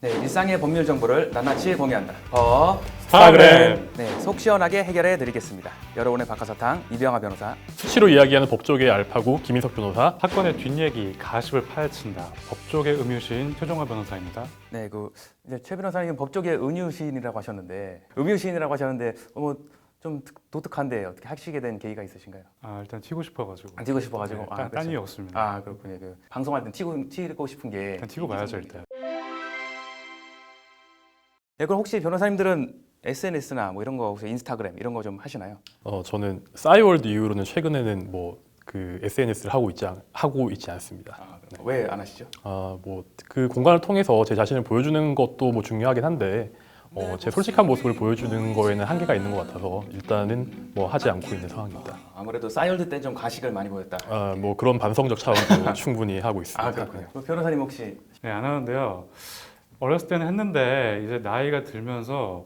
네, 일상의 법률 정보를 낱낱이 공유한다. 스타그램. 네, 속 시원하게 해결해 드리겠습니다. 여러분의 박하사탕 이병하 변호사. 수치로 이야기하는 법조계의 알파고 김인석 변호사. 사건의 뒷얘기, 가십을 파헤친다. 법조계 음유시인 최종화 변호사입니다. 네, 이제 최 변호사님 법조계 은유시인이라고 하셨는데 음유시인이라고 하셨는데 좀 독특한데 어떻게 하시게 된 계기가 있으신가요? 일단 튀고 싶어가지고. 안 튀고 싶어가지고. 네, 그렇죠. 딴 이유 없습니다. 그렇군요. 방송할 땐 튀고 싶은 게 일단 튀고 가야죠 일단. 네, 그럼 혹시 변호사님들은 SNS나 뭐 이런 거 혹시 인스타그램 이런 거 좀 하시나요? 저는 싸이월드 이후로는 최근에는 그 SNS를 하고 있지 않습니다. 왜 안 하시죠? 그 공간을 통해서 제 자신을 보여주는 것도 중요하긴 한데 제 솔직한 모습을 보여주는 거에는 한계가 있는 것 같아서 일단은 하지 않고 있는 상황입니다. 아무래도 싸이월드 때 좀 가식을 많이 보였다. 그런 반성적 차원도 충분히 하고 있습니다. 그렇군요. 그럼 변호사님 혹시 네, 안 하는데요. 어렸을 때는 했는데 이제 나이가 들면서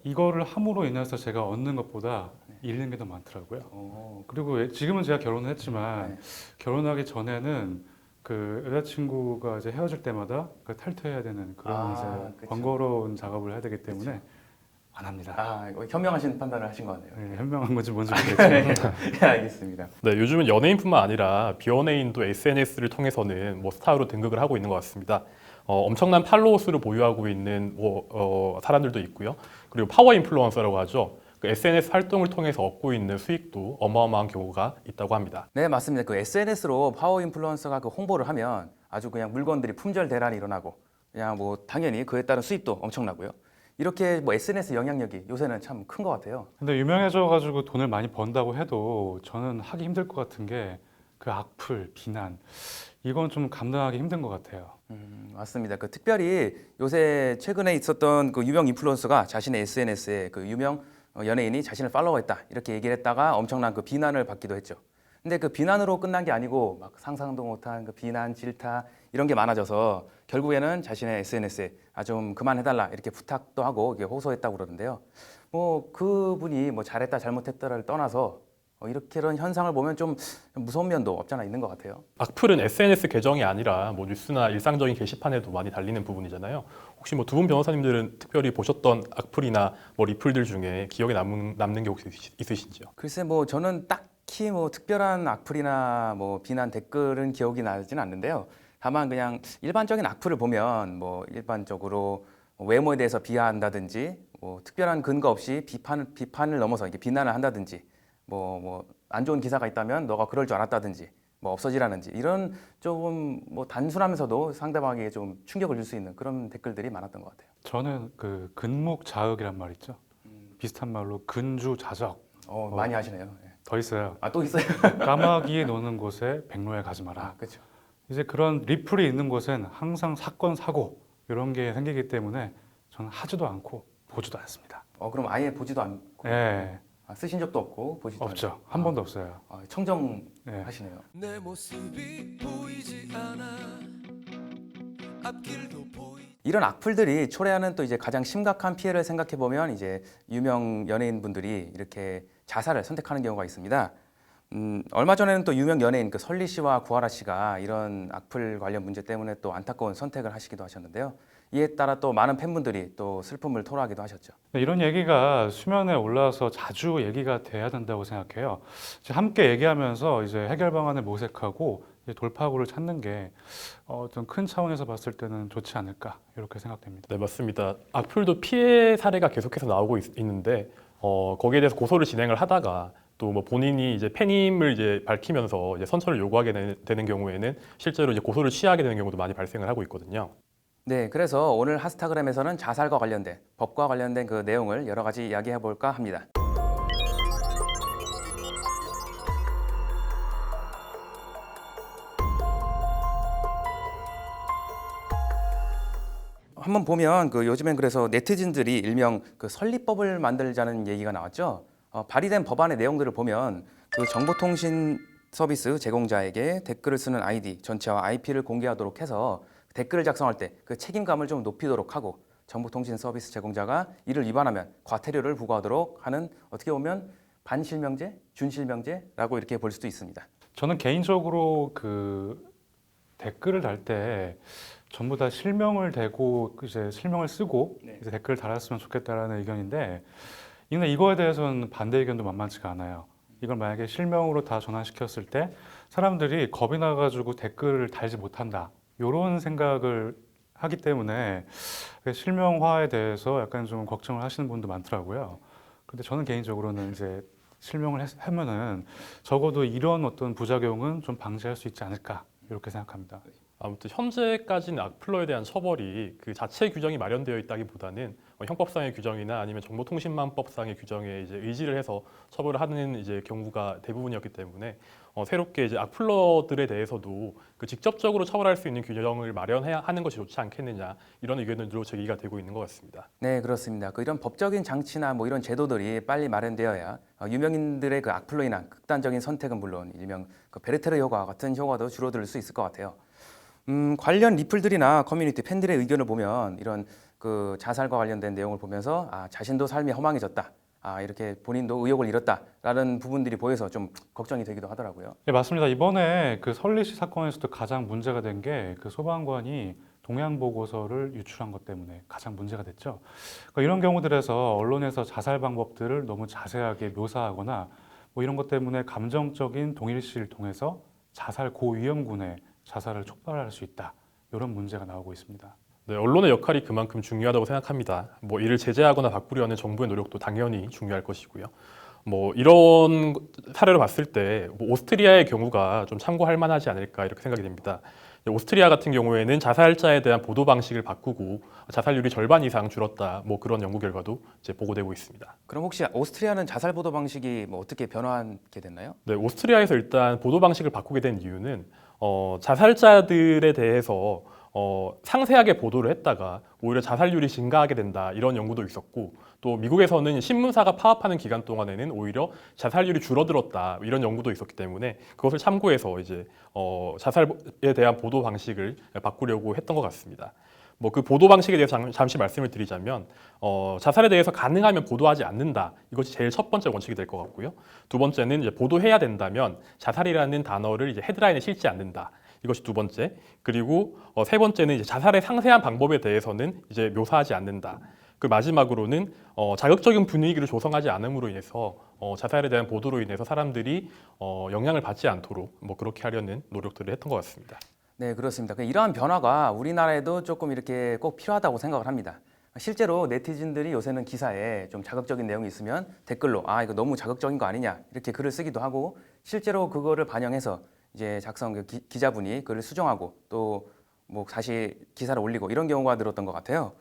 이거를 함으로 인해서 제가 얻는 것보다 잃는 게 더 많더라고요. 그리고 지금은 제가 결혼을 했지만 결혼하기 전에는 그 여자친구가 이제 헤어질 때마다 탈퇴해야 되는 그런 이제 그쵸. 번거로운 작업을 해야 되기 때문에 안 합니다. 이거 현명하신 판단을 하신 것 같네요. 네, 현명한 건지 뭔지 모르겠지만 네, 알겠습니다. 네, 요즘은 연예인뿐만 아니라 비연예인도 SNS를 통해서는 스타로 등극을 하고 있는 것 같습니다. 엄청난 팔로워 수를 보유하고 있는 사람들도 있고요. 그리고 파워 인플루언서라고 하죠. 그 SNS 활동을 통해서 얻고 있는 수익도 어마어마한 경우가 있다고 합니다. 네, 맞습니다. 그 SNS로 파워 인플루언서가 그 홍보를 하면 아주 그냥 물건들이 품절 대란이 일어나고 그냥 당연히 그에 따른 수입도 엄청나고요. 이렇게 SNS 영향력이 요새는 참 큰 것 같아요. 근데 유명해져가지고 돈을 많이 번다고 해도 저는 하기 힘들 것 같은 게 그 악플, 비난 이건 좀 감당하기 힘든 것 같아요. 맞습니다. 특별히 요새 최근에 있었던 그 유명 인플루언서가 자신의 SNS에 그 유명 연예인이 자신을 팔로우했다 이렇게 얘기를 했다가 엄청난 그 비난을 받기도 했죠. 근데 그 비난으로 끝난 게 아니고 막 상상도 못한 그 비난, 질타 이런 게 많아져서 결국에는 자신의 SNS에 좀 그만해달라 이렇게 부탁도 하고 이게 호소했다고 그러는데요. 그분이 잘했다 잘못했다를 떠나서 이런 현상을 보면 좀 무서운 면도 없잖아 있는 것 같아요. 악플은 SNS 계정이 아니라 뉴스나 일상적인 게시판에도 많이 달리는 부분이잖아요. 혹시 두 분 변호사님들은 특별히 보셨던 악플이나 리플들 중에 기억에 남는 게 혹시 있으신지요? 글쎄 저는 딱히 특별한 악플이나 비난 댓글은 기억이 나지는 않는데요. 다만 그냥 일반적인 악플을 보면 일반적으로 외모에 대해서 비하한다든지 특별한 근거 없이 비판을 넘어서 이게 비난을 한다든지 안 좋은 기사가 있다면 너가 그럴 줄 알았다든지 없어지라는지 이런 조금 단순하면서도 상대방에게 좀 충격을 줄 수 있는 그런 댓글들이 많았던 것 같아요. 저는 그 근묵자흑이란 말 있죠. 비슷한 말로 근주자적. 많이 하시네요. 네. 더 있어요. 또 있어요? 까마귀 노는 곳에 백로에 가지 마라. 그렇죠. 이제 그런 리플이 있는 곳엔 항상 사건, 사고 이런 게 생기기 때문에 저는 하지도 않고 보지도 않습니다. 그럼 아예 보지도 않고 네, 쓰신 적도 없고 보지도 없죠. 않고. 한 번도 없어요. 청정하시네요. 내 모습이 보이지 않아 앞길도 이런 악플들이 초래하는 또 이제 가장 심각한 피해를 생각해 보면 이제 유명 연예인분들이 이렇게 자살을 선택하는 경우가 있습니다. 얼마 전에는 또 유명 연예인 그 설리 씨와 구하라 씨가 이런 악플 관련 문제 때문에 또 안타까운 선택을 하시기도 하셨는데요. 이에 따라 또 많은 팬분들이 또 슬픔을 토로하기도 하셨죠. 이런 얘기가 수면에 올라와서 자주 얘기가 돼야 된다고 생각해요. 이제 함께 얘기하면서 이제 해결 방안을 모색하고 이제 돌파구를 찾는 게 좀 큰 차원에서 봤을 때는 좋지 않을까 이렇게 생각됩니다. 네, 맞습니다. 악플도 피해 사례가 계속해서 나오고 있는데 거기에 대해서 고소를 진행을 하다가 또 본인이 이제 팬임을 이제 밝히면서 이제 선처를 요구하게 되는 경우에는 실제로 이제 고소를 취하게 되는 경우도 많이 발생을 하고 있거든요. 네, 그래서 오늘 핫스타그램에서는 자살과 관련된 법과 관련된 그 내용을 여러 가지 이야기해 볼까 합니다. 한번 보면 요즘엔 그래서 네티즌들이 일명 설립법을 만들자는 얘기가 나왔죠. 발의된 법안의 내용들을 보면 정보통신 서비스 제공자에게 댓글을 쓰는 아이디 전체와 IP를 공개하도록 해서 댓글을 작성할 때 그 책임감을 좀 높이도록 하고 정보통신 서비스 제공자가 이를 위반하면 과태료를 부과하도록 하는 어떻게 보면 반실명제, 준실명제라고 이렇게 볼 수도 있습니다. 저는 개인적으로 그 댓글을 달 때 전부 다 실명을 대고 이제 실명을 쓰고 네. 이제 댓글을 달았으면 좋겠다라는 의견인데, 근데 이거에 대해서는 반대 의견도 만만치가 않아요. 이걸 만약에 실명으로 다 전환시켰을 때 사람들이 겁이 나가지고 댓글을 달지 못한다, 이런 생각을 하기 때문에 실명화에 대해서 약간 좀 걱정을 하시는 분도 많더라고요. 근데 저는 개인적으로는 이제 실명을 하면은 적어도 이런 어떤 부작용은 좀 방지할 수 있지 않을까, 이렇게 생각합니다. 아무튼 현재까지는 악플러에 대한 처벌이 그 자체 규정이 마련되어 있다기보다는 형법상의 규정이나 아니면 정보통신망법상의 규정에 이제 의지를 해서 처벌을 하는 이제 경우가 대부분이었기 때문에 새롭게 이제 악플러들에 대해서도 그 직접적으로 처벌할 수 있는 규정을 마련해야 하는 것이 좋지 않겠느냐, 이런 의견들로 제기가 되고 있는 것 같습니다. 네, 그렇습니다. 그 이런 법적인 장치나 뭐 이런 제도들이 빨리 마련되어야 유명인들의 그 악플로 인한 극단적인 선택은 물론 일명 그 베르테르 효과 같은 효과도 줄어들 수 있을 것 같아요. 관련 리플들이나 커뮤니티 팬들의 의견을 보면 이런 그 자살과 관련된 내용을 보면서 자신도 삶이 허망해졌다, 이렇게 본인도 의욕을 잃었다라는 부분들이 보여서 좀 걱정이 되기도 하더라고요. 네, 맞습니다. 이번에 그 설리시 사건에서도 가장 문제가 된 게 그 소방관이 동향 보고서를 유출한 것 때문에 가장 문제가 됐죠. 그러니까 이런 경우들에서 언론에서 자살 방법들을 너무 자세하게 묘사하거나 뭐 이런 것 때문에 감정적인 동일시를 통해서 자살 고위험군의 자살을 촉발할 수 있다, 이런 문제가 나오고 있습니다. 네, 언론의 역할이 그만큼 중요하다고 생각합니다. 뭐 이를 제재하거나 바꾸려는 정부의 노력도 당연히 중요할 것이고요. 뭐 이런 사례를 봤을 때 뭐 오스트리아의 경우가 좀 참고할 만하지 않을까, 이렇게 생각이 됩니다. 오스트리아 같은 경우에는 자살자에 대한 보도 방식을 바꾸고 자살률이 절반 이상 줄었다, 뭐 그런 연구 결과도 이제 보고되고 있습니다. 그럼 혹시 오스트리아는 자살 보도 방식이 뭐 어떻게 변화하게 됐나요? 네, 오스트리아에서 일단 보도 방식을 바꾸게 된 이유는 자살자들에 대해서 상세하게 보도를 했다가 오히려 자살률이 증가하게 된다, 이런 연구도 있었고, 또 미국에서는 신문사가 파업하는 기간 동안에는 오히려 자살률이 줄어들었다, 이런 연구도 있었기 때문에 그것을 참고해서 이제 자살에 대한 보도 방식을 바꾸려고 했던 것 같습니다. 뭐 그 보도 방식에 대해서 잠시 말씀을 드리자면 자살에 대해서 가능하면 보도하지 않는다, 이것이 제일 첫 번째 원칙이 될 것 같고요. 두 번째는 이제 보도해야 된다면 자살이라는 단어를 이제 헤드라인에 실지 않는다, 이것이 두 번째. 그리고 세 번째는 이제 자살의 상세한 방법에 대해서는 이제 묘사하지 않는다. 그 마지막으로는 자극적인 분위기를 조성하지 않음으로 인해서 자살에 대한 보도로 인해서 사람들이 영향을 받지 않도록 뭐 그렇게 하려는 노력들을 했던 것 같습니다. 네, 그렇습니다. 이러한 변화가 우리나라에도 조금 이렇게 꼭 필요하다고 생각을 합니다. 실제로 네티즌들이 요새는 기사에 좀 자극적인 내용이 있으면 댓글로 이거 너무 자극적인 거 아니냐, 이렇게 글을 쓰기도 하고, 실제로 그거를 반영해서 이제 작성 기자분이 글을 수정하고 또 뭐 다시 기사를 올리고, 이런 경우가 늘었던 것 같아요.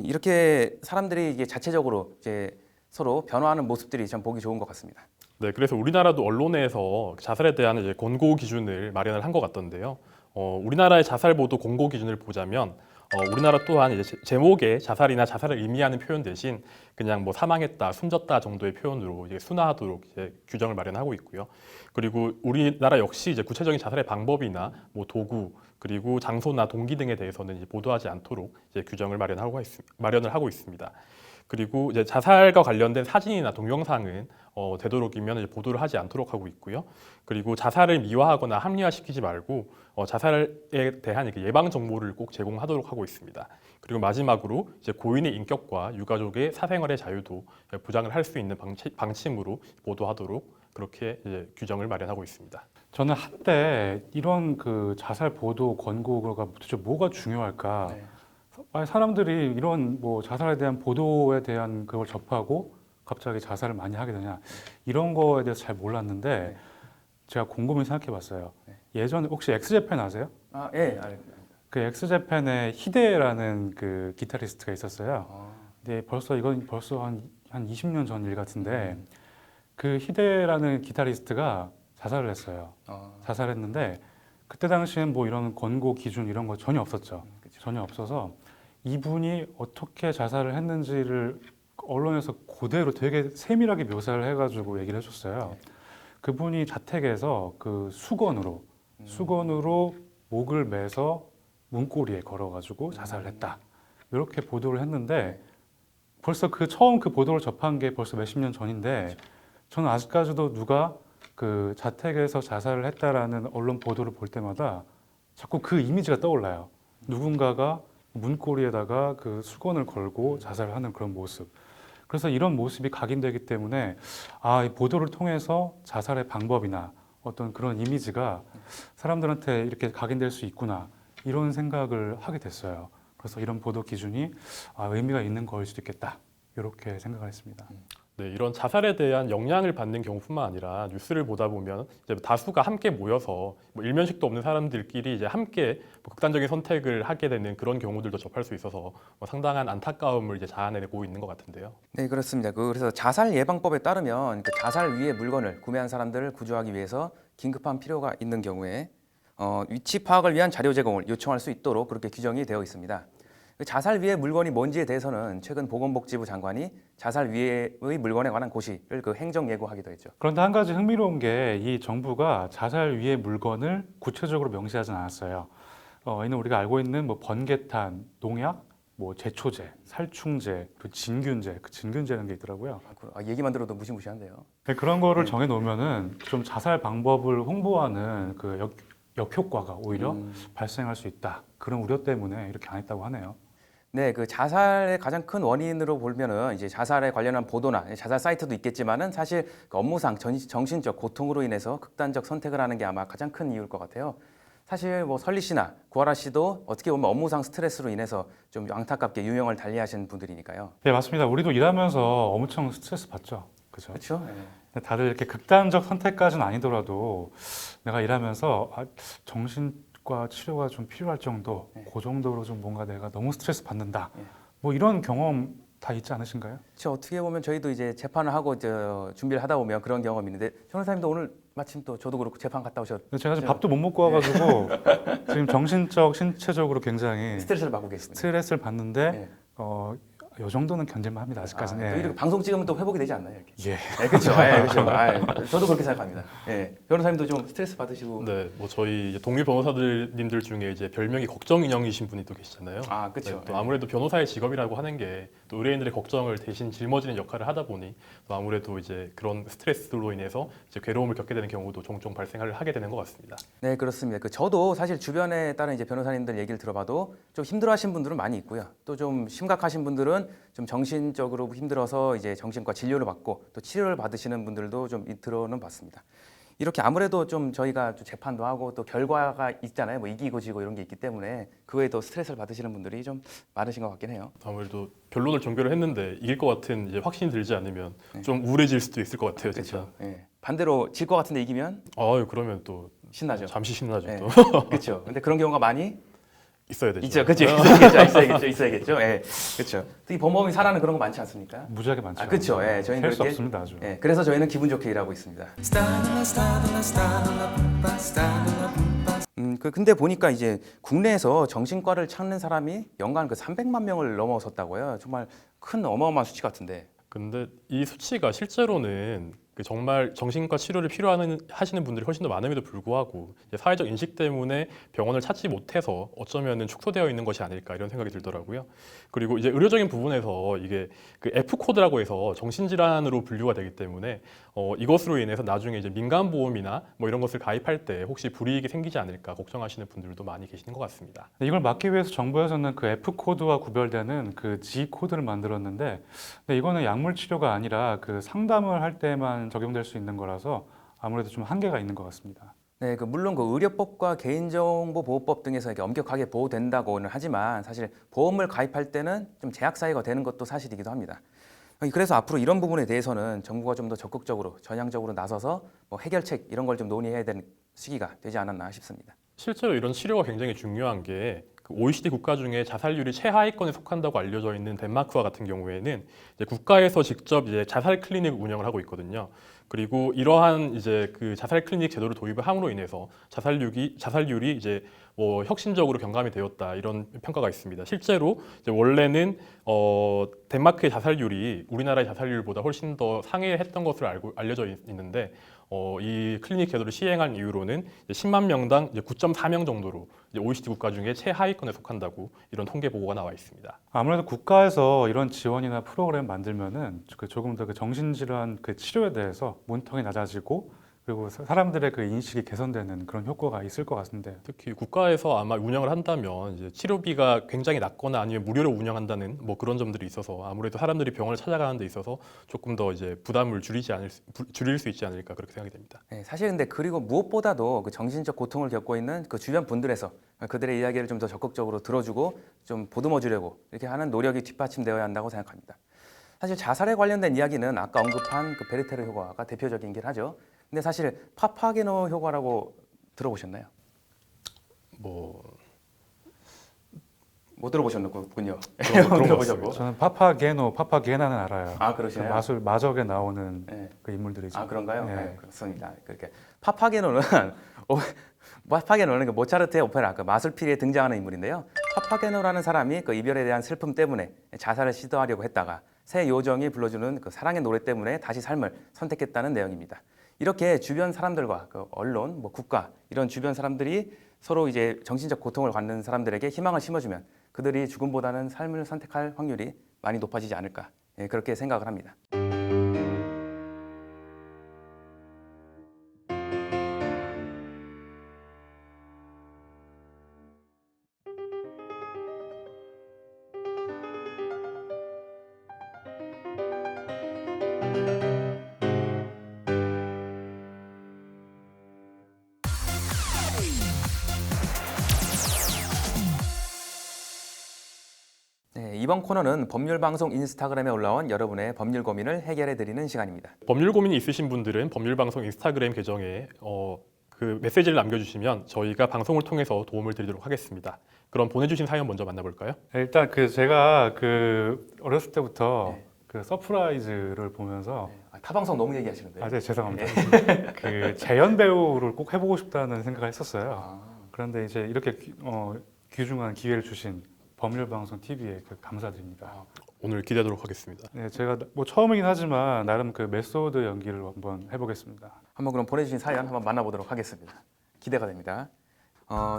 이렇게 사람들이 이게 자체적으로 이제 서로 변화하는 모습들이 참 보기 좋은 것 같습니다. 네, 그래서 우리나라도 언론에서 자살에 대한 이제 권고 기준을 마련을 한 것 같던데요. 우리나라의 자살 보도 권고 기준을 보자면 우리나라 또한 이제 제목에 자살이나 자살을 의미하는 표현 대신 그냥 뭐 사망했다, 숨졌다 정도의 표현으로 이제 순화하도록 이제 규정을 마련하고 있고요. 그리고 우리나라 역시 이제 구체적인 자살의 방법이나 뭐 도구, 그리고 장소나 동기 등에 대해서는 이제 보도하지 않도록 이제 규정을 마련을 하고 있습니다. 그리고 이제 자살과 관련된 사진이나 동영상은 되도록이면 이제 보도를 하지 않도록 하고 있고요. 그리고 자살을 미화하거나 합리화시키지 말고 자살에 대한 예방 정보를 꼭 제공하도록 하고 있습니다. 그리고 마지막으로 이제 고인의 인격과 유가족의 사생활의 자유도 보장을 할 수 있는 방침으로 보도하도록 그렇게 이제 규정을 마련하고 있습니다. 저는 한때 이런 그 자살 보도 권고가 도대체 뭐가 중요할까? 네. 아니, 사람들이 이런 뭐 자살에 대한 보도에 대한 그걸 접하고 갑자기 자살을 많이 하게 되냐, 이런 거에 대해서 잘 몰랐는데 제가 곰곰이 생각해봤어요. 예전에 혹시 엑스제팬 아세요? 예. 그 엑스제팬의 히데라는 그 기타리스트가 있었어요. 근데 이건 벌써 한 20년 전 일 같은데 그 히데라는 기타리스트가 자살을 했어요. 자살했는데 그때 당시엔 뭐 이런 권고 기준 이런 거 전혀 없었죠. 전혀 없어서 이분이 어떻게 자살을 했는지를 언론에서 그대로 되게 세밀하게 묘사를 해가지고 얘기를 해줬어요. 그분이 자택에서 그 수건으로 목을 매서 문고리에 걸어가지고 자살을 했다, 이렇게 보도를 했는데 벌써 처음 그 보도를 접한 게 벌써 몇십 년 전인데 저는 아직까지도 누가 그 자택에서 자살을 했다라는 언론 보도를 볼 때마다 자꾸 그 이미지가 떠올라요. 누군가가 문고리에다가 그 수건을 걸고 자살을 하는 그런 모습. 그래서 이런 모습이 각인되기 때문에 이 보도를 통해서 자살의 방법이나 어떤 그런 이미지가 사람들한테 이렇게 각인될 수 있구나 이런 생각을 하게 됐어요. 그래서 이런 보도 기준이 의미가 있는 거일 수도 있겠다 이렇게 생각을 했습니다. 네, 이런 자살에 대한 영향을 받는 경우뿐만 아니라 뉴스를 보다 보면 이제 다수가 함께 모여서 뭐 일면식도 없는 사람들끼리 이제 함께 뭐 극단적인 선택을 하게 되는 그런 경우들도 접할 수 있어서 뭐 상당한 안타까움을 이제 자아내고 있는 것 같은데요. 네, 그렇습니다. 그래서 자살 예방법에 따르면 그 자살 위해 물건을 구매한 사람들을 구조하기 위해서 긴급한 필요가 있는 경우에 위치 파악을 위한 자료 제공을 요청할 수 있도록 그렇게 규정이 되어 있습니다. 그 자살 위해 물건이 뭔지에 대해서는 최근 보건복지부 장관이 자살 위해의 물건에 관한 고시를 그 행정 예고하기도 했죠. 그런데 한 가지 흥미로운 게 이 정부가 자살 위의 물건을 구체적으로 명시하진 않았어요. 이는 우리가 알고 있는 뭐 번개탄, 농약, 뭐 제초제, 살충제, 그리고 진균제, 그 진균제라는 게 있더라고요. 얘기만 들어도 무시무시한데요. 그런 거를 정해놓으면은 좀 자살 방법을 홍보하는 그 역효과가 오히려 발생할 수 있다. 그런 우려 때문에 이렇게 안 했다고 하네요. 네, 그 자살의 가장 큰 원인으로 보면은 이제 자살에 관련한 보도나 자살 사이트도 있겠지만은 사실 그 업무상 정신적 고통으로 인해서 극단적 선택을 하는 게 아마 가장 큰 이유일 것 같아요. 사실 뭐 설리 씨나 구하라 씨도 어떻게 보면 업무상 스트레스로 인해서 좀 안타깝게 유명을 달리하신 분들이니까요. 네, 맞습니다. 우리도 일하면서 엄청 스트레스 받죠. 그죠? 그렇죠? 다들 이렇게 극단적 선택까지는 아니더라도 내가 일하면서 정신과 치료가 좀 필요할 정도, 그 정도로 좀 뭔가 내가 너무 스트레스 받는다. 뭐 이런 경험 다 있지 않으신가요? 그렇죠. 어떻게 보면 저희도 이제 재판을 하고 준비를 하다 보면 그런 경험이 있는데 변호사님도 오늘 마침 또 저도 그렇고 재판 갔다 오셨. 제가 지금 밥도 못 먹고 와가지고 지금 정신적, 신체적으로 굉장히 스트레스를 받고 계십니다. 스트레스를 받는데 네. 이 정도는 견딜만 합니다. 아직까지는. 또 이렇게 방송 찍으면 또 회복이 되지 않나요? 이렇게. 예. 네, 그렇죠. 네, 그렇죠. 저도 그렇게 생각합니다. 네. 변호사님도 좀 스트레스 받으시고. 네, 뭐 저희 이제 동료 변호사님들 중에 이제 별명이 걱정 인형이신 분이 또 계시잖아요. 그렇죠. 네, 또 아무래도 변호사의 직업이라고 하는 게 또 의뢰인들의 걱정을 대신 짊어지는 역할을 하다 보니 또 아무래도 이제 그런 스트레스로 인해서 이제 괴로움을 겪게 되는 경우도 종종 발생을 하게 되는 것 같습니다. 네, 그렇습니다. 저도 사실 주변에 다른 이제 변호사님들 얘기를 들어봐도 좀 힘들어하신 분들은 많이 있고요. 또 좀 심각하신 분들은 좀 정신적으로 힘들어서 이제 정신과 진료를 받고 또 치료를 받으시는 분들도 좀 들어는 봤습니다. 이렇게 아무래도 좀 저희가 좀 재판도 하고 또 결과가 있잖아요. 뭐 이기고 지고 이런 게 있기 때문에 그거에 더 스트레스를 받으시는 분들이 좀 많으신 것 같긴 해요. 아무래도 변론을 종결을 했는데 이길 것 같은 이제 확신이 들지 않으면 좀 우울해질 수도 있을 것 같아요, 진짜. 그렇죠. 네. 반대로 질 것 같은데 이기면 그러면 또 신나죠. 잠시 신나죠. 네. 또 그렇죠. 근데 그런 경우가 많이 있어야 되죠. 있죠. 그렇죠. 있어야겠죠. 예. 그렇죠. 특히 범범이 살아는 그런 거 많지 않습니까? 무지하게 많죠. 그렇죠. 예. 저희는 셀수 그렇게 없습니다, 아주. 예. 그래서 저희는 기분 좋게 일하고 있습니다. 근데 보니까 이제 국내에서 정신과를 찾는 사람이 연간 그 300만 명을 넘어섰다고요. 정말 큰 어마어마한 수치 같은데. 근데 이 수치가 실제로는 그 정말 정신과 치료를 하시는 분들이 훨씬 더 많음에도 불구하고 이제 사회적 인식 때문에 병원을 찾지 못해서 어쩌면은 축소되어 있는 것이 아닐까 이런 생각이 들더라고요. 그리고 이제 의료적인 부분에서 이게 그 F 코드라고 해서 정신질환으로 분류가 되기 때문에 이것으로 인해서 나중에 이제 민간보험이나 뭐 이런 것을 가입할 때 혹시 불이익이 생기지 않을까 걱정하시는 분들도 많이 계시는 것 같습니다. 이걸 막기 위해서 정부에서는 그 F 코드와 구별되는 그 G 코드를 만들었는데, 근데 이거는 약물 치료가 아니라 그 상담을 할 때만 적용될 수 있는 거라서 아무래도 좀 한계가 있는 것 같습니다. 네, 물론 그 의료법과 개인정보보호법 등에서 이렇게 엄격하게 보호된다고는 하지만 사실 보험을 가입할 때는 좀 제약 사유가 되는 것도 사실이기도 합니다. 그래서 앞으로 이런 부분에 대해서는 정부가 좀 더 적극적으로 전향적으로 나서서 뭐 해결책 이런 걸 좀 논의해야 되는 시기가 되지 않았나 싶습니다. 실제로 이런 치료가 굉장히 중요한 게 그 OECD 국가 중에 자살률이 최하위권에 속한다고 알려져 있는 덴마크와 같은 경우에는 이제 국가에서 직접 이제 자살 클리닉 운영을 하고 있거든요. 그리고 이러한 이제 그 자살 클리닉 제도를 도입을 함으로 인해서 자살률이 이제 뭐 혁신적으로 경감이 되었다 이런 평가가 있습니다. 실제로 이제 원래는 덴마크의 자살률이 우리나라의 자살률보다 훨씬 더 상회했던 것으로 알려져 있는데 이 클리닉 제도를 시행한 이후로는 10만 명당 9.4명 정도로 이제 OECD 국가 중에 최하위권에 속한다고 이런 통계 보고가 나와 있습니다. 아무래도 국가에서 이런 지원이나 프로그램 만들면은 조금 더 그 정신질환 그 치료에 대해서 모니터링이 낮아지고 그리고 사람들의 그 인식이 개선되는 그런 효과가 있을 것 같은데. 특히 국가에서 아마 운영을 한다면 이제 치료비가 굉장히 낮거나 아니면 무료로 운영한다는 뭐 그런 점들이 있어서 아무래도 사람들이 병원을 찾아가는 데 있어서 조금 더 이제 부담을 줄일 수 있지 않을까 그렇게 생각이 됩니다. 네, 사실 근데 그리고 무엇보다도 그 정신적 고통을 겪고 있는 그 주변 분들에서 그들의 이야기를 좀 더 적극적으로 들어주고 좀 보듬어 주려고 이렇게 하는 노력이 뒷받침되어야 한다고 생각합니다. 사실 자살에 관련된 이야기는 아까 언급한 그 베르테르 효과가 대표적이긴 하죠. 근데 사실 파파게노 효과라고 들어보셨나요? 뭐 못 들어보셨군요. 그런 것 들어보셨고. 같습니다. 저는 파파게나는 알아요. 아 그 그러시나요? 마적에 나오는 네. 그 인물들이죠. 아 그런가요? 네. 네, 그렇습니다. 그렇게 파파게노는 파파게노는 그 모차르트의 오페라 그 마술피리에 등장하는 인물인데요. 파파게노라는 사람이 그 이별에 대한 슬픔 때문에 자살을 시도하려고 했다가 새 요정이 불러주는 그 사랑의 노래 때문에 다시 삶을 선택했다는 내용입니다. 이렇게 주변 사람들과 그 언론, 뭐 국가 이런 주변 사람들이 서로 이제 정신적 고통을 갖는 사람들에게 희망을 심어주면 그들이 죽음보다는 삶을 선택할 확률이 많이 높아지지 않을까 그렇게 생각을 합니다. 네, 이번 코너는 법률방송 인스타그램에 올라온 여러분의 법률 고민을 해결해 드리는 시간입니다. 법률 고민이 있으신 분들은 법률방송 인스타그램 계정에 그 메시지를 남겨주시면 저희가 방송을 통해서 도움을 드리도록 하겠습니다. 그럼 보내주신 사연 먼저 만나볼까요? 일단 그 제가 그 어렸을 때부터 네. 그 서프라이즈를 보면서 타방송 너무 얘기하시는데. 네, 죄송합니다. 그 재연 배우를 꼭 해보고 싶다는 생각을 했었어요. 그런데 이제 이렇게 귀중한 기회를 주신 법률방송 TV에 감사드립니다. 오늘 기대하도록 하겠습니다. 네, 제가 뭐 처음이긴 하지만 나름 그 메소드 연기를 한번 해보겠습니다. 한번 그럼 보내주신 사연 한번 만나보도록 하겠습니다. 기대가 됩니다.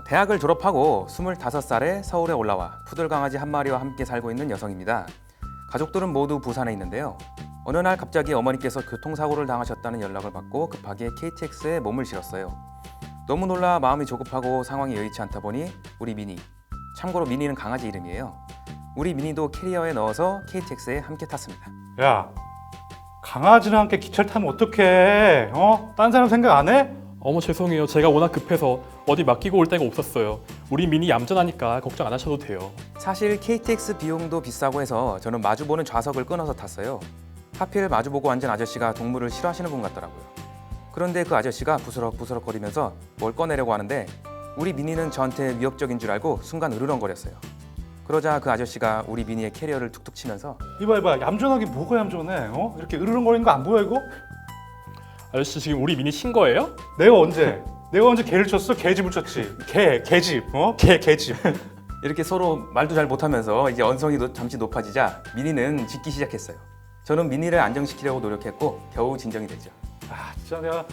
대학을 졸업하고 25살에 서울에 올라와 푸들 강아지 한 마리와 함께 살고 있는 여성입니다. 가족들은 모두 부산에 있는데요. 어느 날 갑자기 어머니께서 교통사고를 당하셨다는 연락을 받고 급하게 KTX에 몸을 실었어요. 너무 놀라 마음이 조급하고 상황이 여의치 않다 보니 우리 미니, 참고로 미니는 강아지 이름이에요. 우리 미니도 캐리어에 넣어서 KTX에 함께 탔습니다. 야, 강아지랑 함께 기차를 타면 어떡해? 딴 사람 생각 안 해? 어머 죄송해요. 제가 워낙 급해서 어디 맡기고 올 데가 없었어요. 우리 미니 얌전하니까 걱정 안 하셔도 돼요. 사실 KTX 비용도 비싸고 해서 저는 마주보는 좌석을 끊어서 탔어요. 하필 마주보고 앉은 아저씨가 동물을 싫어하시는 분 같더라고요. 그런데 그 아저씨가 부스럭부스럭 거리면서 뭘 꺼내려고 하는데 우리 미니는 저한테 위협적인 줄 알고 순간 으르렁거렸어요. 그러자 그 아저씨가 우리 미니의 캐리어를 툭툭 치면서 이봐, 얌전하게 뭐가 얌전해? 이렇게 으르렁거리는 거 안 보여 이거? 아저씨 지금 우리 미니 친 거예요? 내가 언제 개를 쳤어? 개집을 쳤지. 개집, 개집. 이렇게 서로 말도 잘 못하면서 이제 언성이 잠시 높아지자 미니는 짖기 시작했어요. 저는 미니를 안정시키려고 노력했고 겨우 진정이 됐죠. 아, 진짜 내가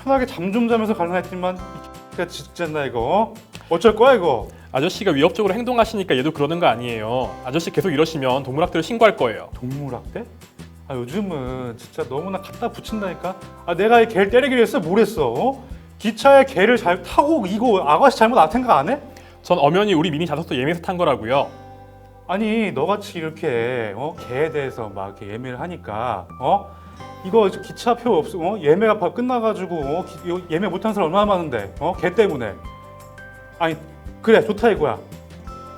편하게 잠 좀 자면서 갈라 했지만 이가 짖잖아 이거. 어쩔 거야 이거? 아저씨가 위협적으로 행동하시니까 얘도 그러는 거 아니에요. 아저씨 계속 이러시면 동물학대를 신고할 거예요. 동물학대? 아, 요즘은 진짜 너무나 갖다 붙인다니까. 아, 내가 이 개를 때리기로 했어? 뭘 했어? 기차에 개를 잘 타고 이거 아가씨 잘못 안 생각 안 해? 전 엄연히 우리 미니 좌석도 예매해서 탄 거라고요. 아니 너같이 이렇게 개에 대해서 막 이렇게 예매를 하니까 이거 기차표 예매가 바로 끝나가지고 이거 예매 못한 사람 얼마나 많은데 개 때문에. 아니 그래 좋다 이거야.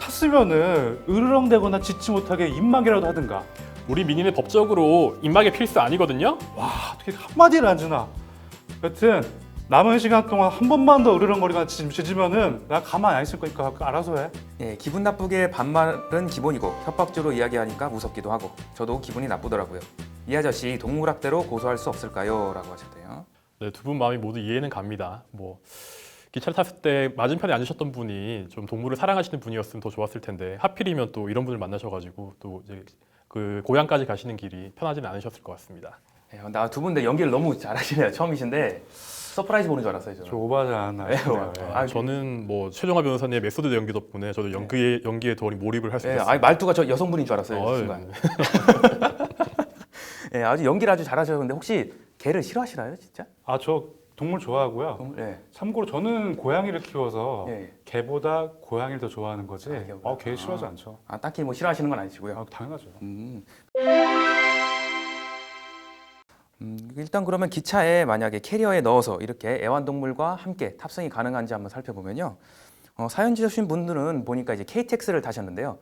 탔으면은 으르렁대거나 짖지 못하게 입막이라도 하든가. 우리 미니는 법적으로 입막이 필수 아니거든요. 와 어떻게 한마디를 안 주나. 여튼 남은 시간 동안 한 번만 더 으르렁거리거나 짖으면은 나 가만히 안 있을 거니까 알아서 해. 예, 기분 나쁘게 반말은 기본이고 협박적으로 이야기하니까 무섭기도 하고 저도 기분이 나쁘더라고요. 이 아저씨 동물학대로 고소할 수 없을까요? 라고 하셨대요. 네, 두 분 마음이 모두 이해는 갑니다. 뭐 기차를 탔을 때 맞은편에 앉으셨던 분이 좀 동물을 사랑하시는 분이었으면 더 좋았을 텐데 하필이면 또 이런 분을 만나셔가지고 또 이제 그 고향까지 가시는 길이 편하지는 않으셨을 것 같습니다. 예, 나 두 분 다 연기를 너무 잘하시네요. 처음이신데 서프라이즈 보는 줄 알았어요. 저는. 좀 오버하지 않았나. 네, 싶네요. 예. 아, 저는 뭐 최종화 변호사님의 메소드 연기 덕분에 저도 연기에 더 몰입을 할 수 예, 있었어요. 말투가 저 여성분인 줄 알았어요. 어이, 순간. 예, 아주 연기를 아주 잘하셨는데 혹시 개를 싫어하시나요, 진짜? 아, 저 동물 좋아하고요. 네. 참고로 저는 고양이를 키워서 예. 개보다 고양이를 더 좋아하는 거지. 개보다. 개 싫어하지 않죠. 아, 딱히 뭐 싫어하시는 건 아니시고요. 당연하죠. 일단 그러면 기차에 만약에 캐리어에 넣어서 이렇게 애완동물과 함께 탑승이 가능한지 한번 살펴보면요. 사연 주신 분들은 보니까 이제 KTX를 타셨는데요.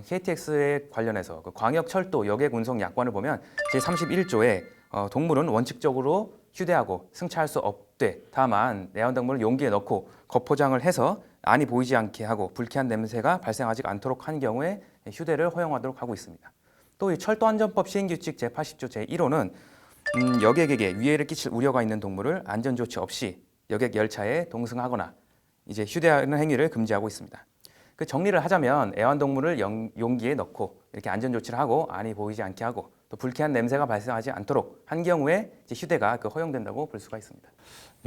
KTX에 관련해서 그 광역철도 여객운송 약관을 보면 제31조에 동물은 원칙적으로 휴대하고 승차할 수 없되 다만 애완동물을 용기에 넣고 겉포장을 해서 안이 보이지 않게 하고 불쾌한 냄새가 발생하지 않도록 한 경우에 휴대를 허용하도록 하고 있습니다. 또 이 철도안전법 시행규칙 제80조 제1호는 여객에게 위해를 끼칠 우려가 있는 동물을 안전조치 없이 여객 열차에 동승하거나 이제 휴대하는 행위를 금지하고 있습니다. 그 정리를 하자면 애완동물을 용기에 넣고 이렇게 안전조치를 하고 안이 보이지 않게 하고 또 불쾌한 냄새가 발생하지 않도록 한 경우에 이제 휴대가 허용된다고 볼 수가 있습니다.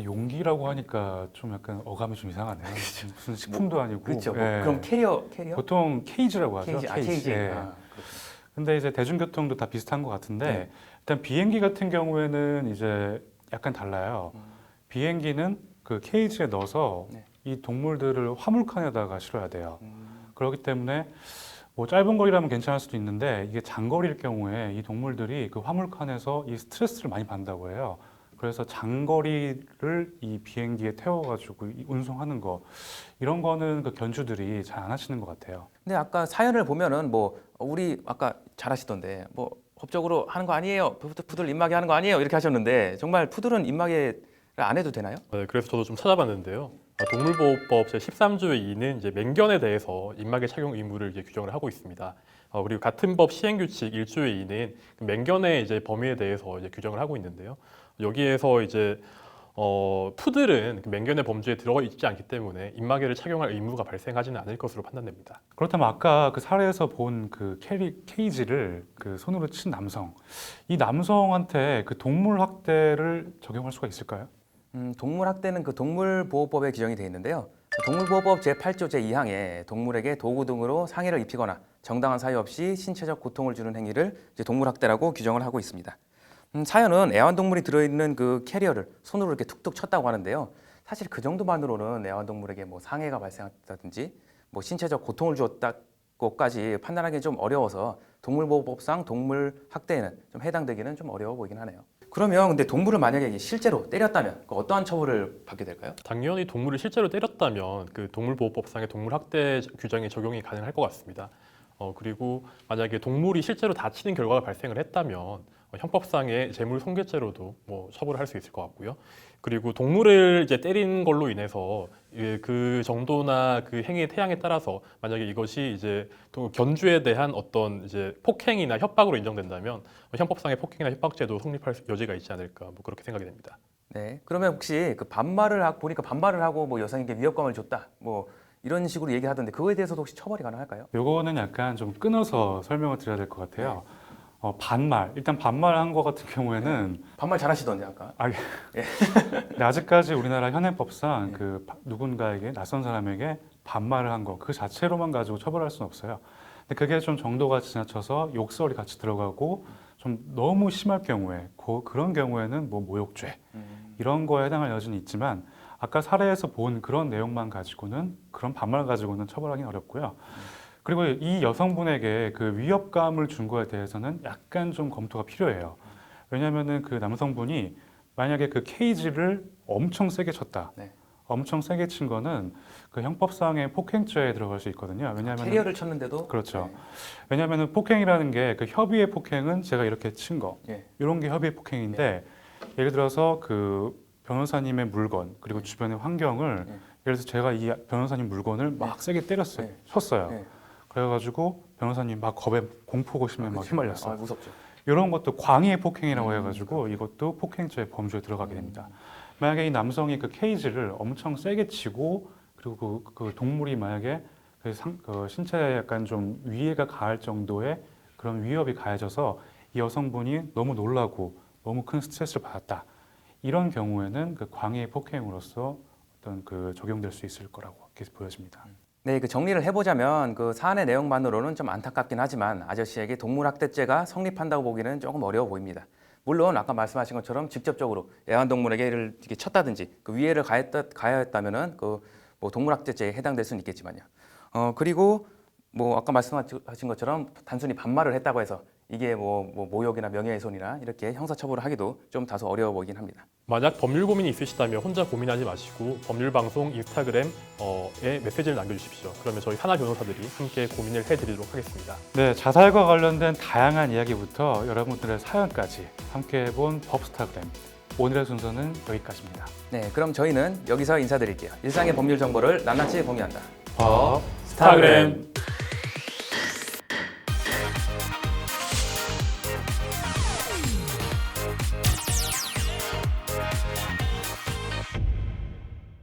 용기라고 하니까 좀 약간 어감이 좀 이상하네요. 무슨 식품도 아니고. 그렇죠. 예. 그럼 캐리어? 보통 케이지라고 하죠. 케이지. 케이지. 예. 그렇군요. 근데 이제 대중교통도 다 비슷한 것 같은데 네. 일단 비행기 같은 경우에는 이제 약간 달라요. 비행기는 그 케이지에 넣어서 네. 이 동물들을 화물칸에다가 실어야 돼요. 그렇기 때문에 뭐 짧은 거리라면 괜찮을 수도 있는데 이게 장거리일 경우에 이 동물들이 그 화물칸에서 이 스트레스를 많이 받는다고 해요. 그래서 장거리를 이 비행기에 태워가지고 운송하는 거 이런 거는 그 견주들이 잘 안 하시는 것 같아요. 근데 아까 사연을 보면은 뭐 우리 아까 잘하시던데 뭐 법적으로 하는 거 아니에요. 푸들 입마개 하는 거 아니에요. 이렇게 하셨는데 정말 푸들은 입마개를 안 해도 되나요? 네, 그래서 저도 좀 찾아봤는데요. 동물보호법 제13조의 2는 이제 맹견에 대해서 입마개 착용 의무를 이제 규정을 하고 있습니다. 그리고 같은 법 시행규칙 1조의 2는 그 맹견의 이제 범위에 대해서 이제 규정을 하고 있는데요. 여기에서 이제 푸들은 그 맹견의 범주에 들어가 있지 않기 때문에 입마개를 착용할 의무가 발생하지는 않을 것으로 판단됩니다. 그렇다면 아까 그 사례에서 본 그 케이지를 그 손으로 친 남성, 이 남성한테 그 동물 학대를 적용할 수가 있을까요? 동물 학대는 그 동물보호법에 규정이 되어 있는데요. 동물보호법 제8조 제2항에 동물에게 도구 등으로 상해를 입히거나 정당한 사유 없이 신체적 고통을 주는 행위를 이제 동물학대라고 규정을 하고 있습니다. 사연은 애완동물이 들어있는 그 캐리어를 손으로 이렇게 툭툭 쳤다고 하는데요. 사실 그 정도만으로는 애완동물에게 뭐 상해가 발생했다든지 뭐 신체적 고통을 주었다고까지 판단하기는 좀 어려워서 동물보호법상 동물학대에는 좀 해당되기는 좀 어려워 보이긴 하네요. 그러면 근데 동물을 만약에 실제로 때렸다면 그 어떠한 처벌을 받게 될까요? 당연히 동물을 실제로 때렸다면 그 동물보호법상의 동물학대 규정이 적용이 가능할 것 같습니다. 그리고 만약에 동물이 실제로 다치는 결과가 발생을 했다면 형법상의 재물손괴죄로도 뭐 처벌을 할 수 있을 것 같고요. 그리고 동물을 이제 때린 걸로 인해서 그 정도나 그 행위의 태양에 따라서 만약에 이것이 이제 견주에 대한 어떤 이제 폭행이나 협박으로 인정된다면 형법상의 폭행이나 협박죄도 성립할 여지가 있지 않을까 뭐 그렇게 생각이 됩니다. 네. 그러면 혹시 그 보니까 반말을 하고 뭐 여성에게 위협감을 줬다 뭐 이런 식으로 얘기하던데 그거에 대해서도 혹시 처벌이 가능할까요? 요거는 약간 좀 끊어서 설명을 드려야 될 것 같아요. 일단 반말한 거 같은 경우에는 반말 잘하시던데 아까. 근데 아직까지 우리나라 현행법상 네. 누군가에게 낯선 사람에게 반말을 한 거 그 자체로만 가지고 처벌할 수는 없어요. 근데 그게 좀 정도가 지나쳐서 욕설이 같이 들어가고 좀 너무 심할 경우에 그런 경우에는 뭐 모욕죄 이런 거에 해당할 여지는 있지만 아까 사례에서 본 그런 내용만 가지고는 그런 반말 가지고는 처벌하기는 어렵고요. 그리고 이 여성분에게 그 위협감을 준 거에 대해서는 약간 좀 검토가 필요해요. 왜냐하면은 그 남성분이 만약에 그 케이지를 엄청 세게 쳤다. 네. 엄청 세게 친 거는 그 형법상의 폭행죄에 들어갈 수 있거든요. 왜냐하면 캐리어를 쳤는데도 그렇죠. 네. 왜냐하면 폭행이라는 게 그 협의의 폭행은 제가 이렇게 친 거, 예. 이런 게 협의의 폭행인데 예를 들어서 그 변호사님의 물건 그리고 주변의 환경을 네. 예를 들어서 제가 이 변호사님 물건을 막 세게 때렸어요, 네. 쳤어요. 네. 그래가지고 변호사님 막 공포고심에 막 휘말렸어요. 아, 무섭죠. 이런 것도 광의의 폭행이라고 해가지고 이것도 폭행죄 범주에 들어가게 됩니다. 만약에 이 남성이 그 케이지를 엄청 세게 치고 그리고 그 동물이 만약에 그 신체에 약간 좀 위해가 가할 정도의 그런 위협이 가해져서 이 여성분이 너무 놀라고 너무 큰 스트레스를 받았다. 이런 경우에는 그 광의의 폭행으로서 어떤 그 적용될 수 있을 거라고 이렇게 보여집니다. 네, 그 정리를 해보자면 그 사안의 내용만으로는 좀 안타깝긴 하지만 아저씨에게 동물학대죄가 성립한다고 보기는 조금 어려워 보입니다. 물론 아까 말씀하신 것처럼 직접적으로 애완동물에게를 이렇게 쳤다든지 그 위해를 가하였다면은 그뭐 동물학대죄에 해당될 수는 있겠지만요. 그리고 뭐 아까 말씀하신 것처럼 단순히 반말을 했다고 해서 이게 뭐 모욕이나 명예훼손이나 이렇게 형사처벌을 하기도 좀 다소 어려워 보이긴 합니다. 만약 법률 고민이 있으시다면 혼자 고민하지 마시고 법률방송 인스타그램에 메시지를 남겨주십시오. 그러면 저희 산하 변호사들이 함께 고민을 해드리도록 하겠습니다. 네, 자살과 관련된 다양한 이야기부터 여러분들의 사연까지 함께 해본 법스타그램. 오늘의 순서는 여기까지입니다. 네, 그럼 저희는 여기서 인사드릴게요. 일상의 법률 정보를 낱낱이 공유한다. 법 스타그램.